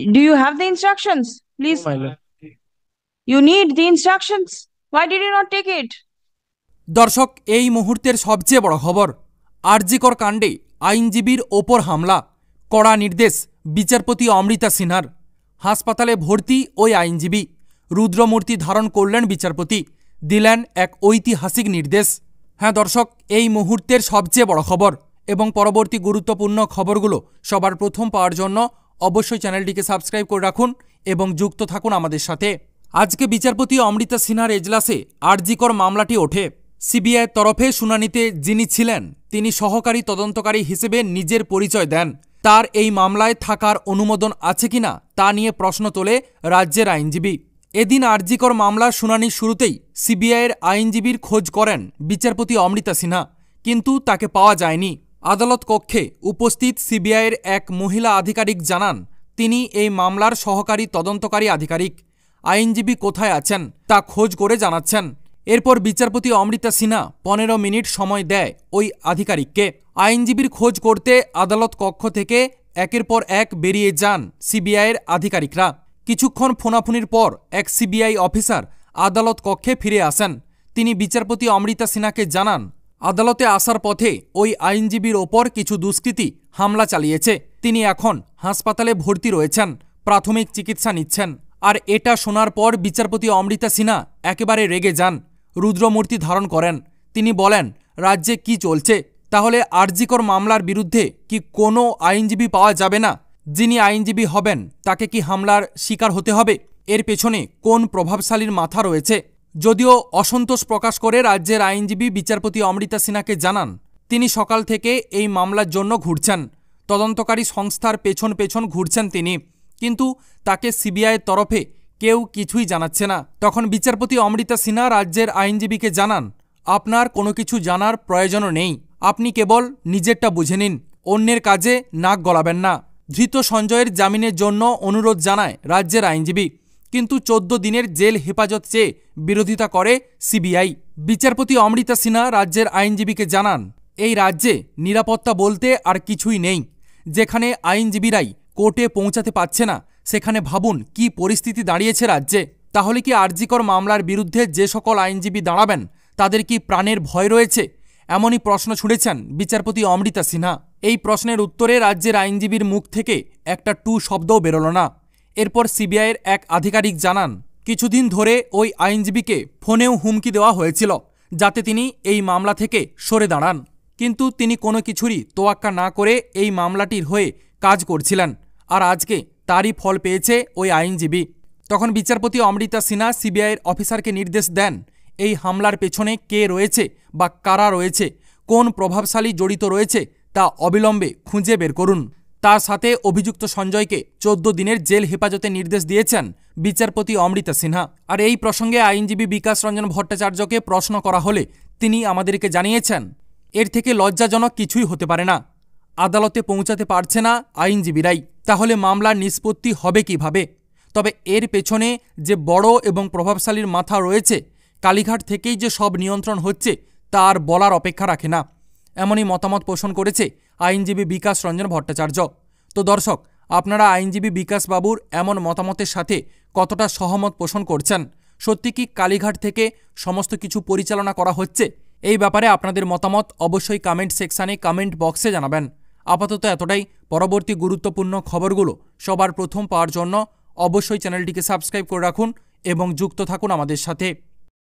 Do you have the instructions? Please. My lord. You need the instructions. Why did you not take it? দর্শক, এই মুহূর্তের সবচেয়ে বড় খবর, আরজিকর কাণ্ডে আইনজীবীর ওপর হামলা, কড়া নির্দেশ বিচারপতি অমৃতা সিনহার। হাসপাতালে ভর্তি ওই আইনজীবী, রুদ্রমূর্তি ধারণ করলেন বিচারপতি, দিলেন এক ঐতিহাসিক নির্দেশ। হ্যাঁ দর্শক, এই মুহূর্তের সবচেয়ে বড় খবর এবং পরবর্তী গুরুত্বপূর্ণ খবরগুলো সবার প্রথম পাওয়ার জন্য অবশ্যই চ্যানেলটিকে সাবস্ক্রাইব করে রাখুন এবং যুক্ত থাকুন আমাদের সাথে। আজকে বিচারপতি অমৃতা সিনহার এজলাসে আরজিকর মামলাটি ওঠে। সিবিআইয়ের তরফে শুনানিতে যিনি ছিলেন তিনি সহকারী তদন্তকারী হিসেবে নিজের পরিচয় দেন। তার এই মামলায় থাকার অনুমোদন আছে কিনা তা নিয়ে প্রশ্ন তোলে রাজ্যের আইনজীবী। এদিন আরজিকর মামলার শুনানির শুরুতেই সিবিআইয়ের আইনজীবীর খোঁজ করেন বিচারপতি অমৃতা সিনহা, কিন্তু তাকে পাওয়া যায়নি। আদালত কক্ষে উপস্থিত সিবিআইয়ের এক মহিলা আধিকারিক জানান তিনি এই মামলার সহকারী তদন্তকারী আধিকারিক। আইনজীবী কোথায় আছেন তা খোঁজ করে জানাচ্ছেন। এরপর বিচারপতি অমৃতা সিনহা 15 মিনিট সময় দেয় ওই আধিকারিককে। আইনজীবীর খোঁজ করতে আদালত কক্ষ থেকে একের পর এক বেরিয়ে যান সিবিআইয়ের আধিকারিকরা। কিছুক্ষণ ফোনাফুনির পর এক সিবিআই অফিসার আদালত কক্ষে ফিরে আসেন। তিনি বিচারপতি অমৃতা সিনহাকে জানান আদালতে আসার পথে ওই আইনজীবীর ওপর কিছু দুষ্কৃতী হামলা চালিয়েছে। তিনি এখন হাসপাতালে ভর্তি রয়েছেন, প্রাথমিক চিকিৎসা নিচ্ছেন। আর এটা শোনার পর বিচারপতি অমৃতা সিনহা একেবারে রেগে যান, রুদ্রমূর্তি ধারণ করেন। তিনি বলেন, রাজ্যে কি চলছে? তাহলে আরজিকর মামলার বিরুদ্ধে কি কোনো আইনজীবী পাওয়া যাবে না? যিনি আইনজীবী হবেন তাকে কি হামলার শিকার হতে হবে? এর পেছনে কোন প্রভাবশালীর মাথা রয়েছে? যদিও অসন্তোষ প্রকাশ করে রাজ্যের আইনজীবী বিচারপতি অমৃতা সিনহাকে জানান তিনি সকাল থেকে এই মামলার জন্য ঘুরছেন, তদন্তকারী সংস্থার পেছন পেছন ঘুরছেন তিনি, কিন্তু তাকে সিবিআইয়ের তরফে কেউ কিছুই জানাচ্ছে না। তখন বিচারপতি অমৃতা সিনহা রাজ্যের আইনজীবীকে জানান আপনার কোনো কিছু জানার প্রয়োজনও নেই, আপনি কেবল নিজেরটা বুঝে নিন, অন্যের কাজে নাক গলাবেন না। ধৃত সঞ্জয়ের জামিনের জন্য অনুরোধ জানায় রাজ্যের আইনজীবী, কিন্তু 14 দিনের জেল হেফাজত চেয়ে বিরোধিতা করে সিবিআই। বিচারপতি অমৃতা সিনহা রাজ্যের আইনজীবীকে জানান এই রাজ্যে নিরাপত্তা বলতে আর কিছুই নেই। যেখানে আইনজীবীরাই কোর্টে পৌঁছাতে পারছে না, সেখানে ভাবুন কি পরিস্থিতি দাঁড়িয়েছে রাজ্যে। তাহলে কি আরজিকর মামলার বিরুদ্ধে যে সকল আইনজীবী দাঁড়াবেন তাদের কি প্রাণের ভয় রয়েছে? এমনই প্রশ্ন ছুড়েছেন বিচারপতি অমৃতা সিনহা। এই প্রশ্নের উত্তরে রাজ্যের আইনজীবীর মুখ থেকে একটা টু শব্দও বেরোল না। এরপর সিবিআইয়ের এক আধিকারিক জানান কিছুদিন ধরে ওই আইনজীবীকে ফোনেও হুমকি দেওয়া হয়েছিল যাতে তিনি এই মামলা থেকে সরে দাঁড়ান, কিন্তু তিনি কোনো কিছুরই তোয়াক্কা না করে এই মামলাটির হয়ে কাজ করছিলেন। আর আজকে তারই ফল পেয়েছে ওই আইনজীবী। তখন বিচারপতি অমৃতা সিনহা সিবিআইয়ের অফিসারকে নির্দেশ দেন এই হামলার পেছনে কে রয়েছে বা কারা রয়েছে, কোন প্রভাবশালী জড়িত রয়েছে তা অবিলম্বে খুঁজে বের করুন। তার সাথে অভিযুক্ত সঞ্জয়কে 14 দিনের জেল হেফাজতে নির্দেশ দিয়েছেন বিচারপতি অমৃতা সিনহা। আর এই প্রসঙ্গে আইনজীবী বিকাশ রঞ্জন ভট্টাচার্যকে প্রশ্ন করা হলে তিনি আমাদেরকে জানিয়েছেন এর থেকে লজ্জাজনক কিছুই হতে পারে না। আদালতে পৌঁছাতে পারছে না আইনজীবীরাই, তাহলে মামলার নিষ্পত্তি হবে কিভাবে? তবে এর পেছনে যে বড় এবং প্রভাবশালীর মাথা রয়েছে, কালীঘাট থেকেই যে সব নিয়ন্ত্রণ হচ্ছে তা আর বলার অপেক্ষা রাখে না। এমনই মতামত পোষণ করেছে আইনজীবী বিকাশ রঞ্জন ভট্টাচার্য। তো দর্শক, আপনারা আইনজীবী বিকাশ বাবুর এমন মতামতের সাথে কতটা সহমত পোষণ করছেন? সত্যি কি কালীঘাট থেকে সমস্ত কিছু পরিচালনা করা হচ্ছে? এই ব্যাপারে আপনাদের মতামত অবশ্যই কমেন্ট সেকশানে কমেন্ট বক্সে জানাবেন। আপাতত এতটাই। পরবর্তী গুরুত্বপূর্ণ খবরগুলো সবার প্রথম পাওয়ার জন্য অবশ্যই চ্যানেলটিকে সাবস্ক্রাইব করে রাখুন এবং যুক্ত থাকুন আমাদের সাথে।